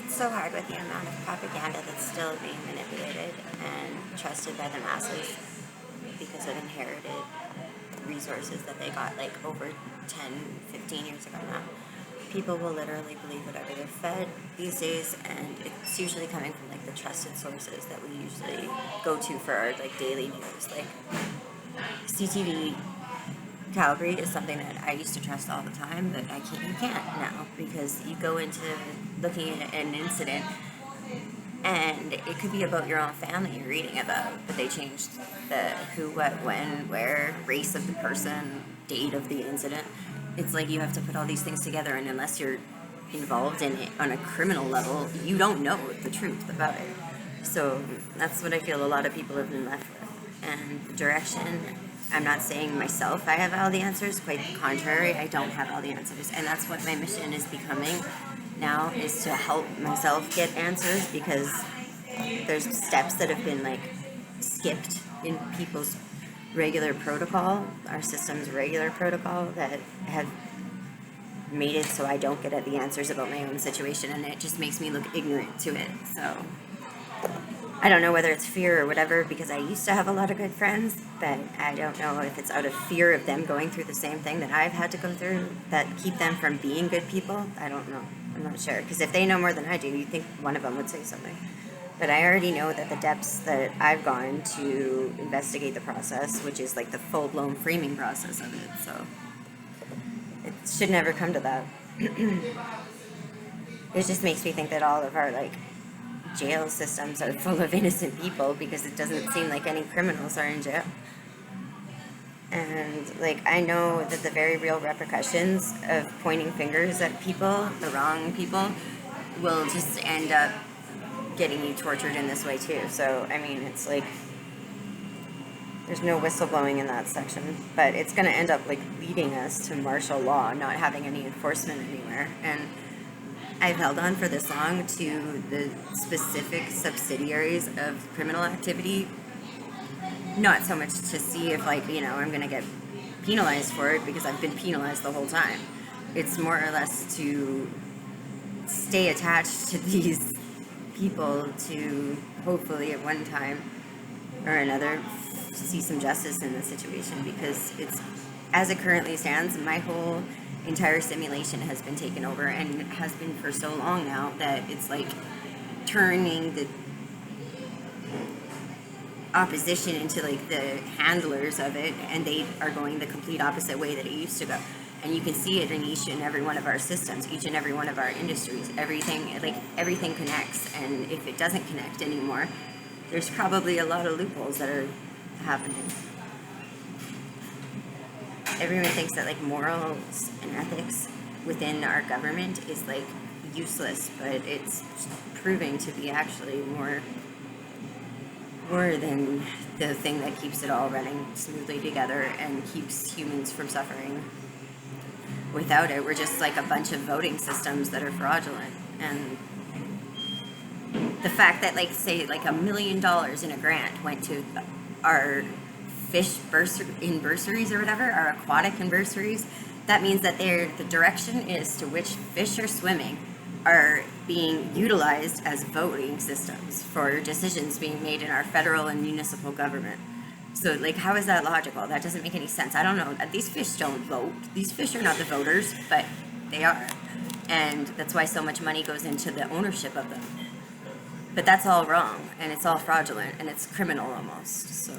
It's so hard with the amount of propaganda that's still being manipulated and trusted by the masses because of inherited resources that they got like over 10, 15 years ago now. People will literally believe whatever they're fed these days, and it's usually coming from like the trusted sources that we usually go to for our like daily news. Like CTV Calgary is something that I used to trust all the time, but you can't now, because you go into looking at an incident and it could be about your own family you're reading about, but they changed the who, what, when, where, race of the person, date of the incident. It's like you have to put all these things together, and unless you're involved in it on a criminal level, you don't know the truth about it. So that's what I feel a lot of people have been left with. And direction, I'm not saying myself I have all the answers, quite the contrary, I don't have all the answers. And that's what my mission is becoming now, is to help myself get answers, because there's steps that have been like skipped in people's regular protocol, our system's regular protocol, that have made it so I don't get at the answers about my own situation, and it just makes me look ignorant to it. So I don't know whether it's fear or whatever, because I used to have a lot of good friends, but I don't know if it's out of fear of them going through the same thing that I've had to go through that keep them from being good people. I don't know. I'm not sure, because if they know more than I do, you'd think one of them would say something. But I already know that the depths that I've gone to investigate the process, which is like the full-blown framing process of it, so it should never come to that. It just makes me think that all of our like jail systems are full of innocent people, because it doesn't seem like any criminals are in jail. And like, I know that the very real repercussions of pointing fingers at people, the wrong people, will just end up getting you tortured in this way too. So I mean, it's like there's no whistleblowing in that section, but it's going to end up like leading us to martial law, not having any enforcement anywhere. And I've held on for this long to the specific subsidiaries of criminal activity, not so much to see if, like, you know, I'm going to get penalized for it, because I've been penalized the whole time. It's more or less to stay attached to these people to hopefully at one time or another see some justice in the situation, because it's, as it currently stands, my whole entire simulation has been taken over, and has been for so long now that it's like turning the opposition into like the handlers of it, and they are going the complete opposite way that it used to go. And you can see it in each and every one of our systems, each and every one of our industries. Everything connects, and if it doesn't connect anymore, there's probably a lot of loopholes that are happening. Everyone thinks that like morals and ethics within our government is like useless, but it's proving to be actually more than the thing that keeps it all running smoothly together and keeps humans from suffering. Without it, we're just like a bunch of voting systems that are fraudulent. And the fact that, like, say, like $1 million in a grant went to our fish bursaries or whatever, our aquatic bursaries, that means that the direction is to which fish are swimming are being utilized as voting systems for decisions being made in our federal and municipal government. So, like, how is that logical? That doesn't make any sense. I don't know. These fish don't vote. These fish are not the voters, but they are. And that's why so much money goes into the ownership of them. But that's all wrong, and it's all fraudulent, and it's criminal almost. So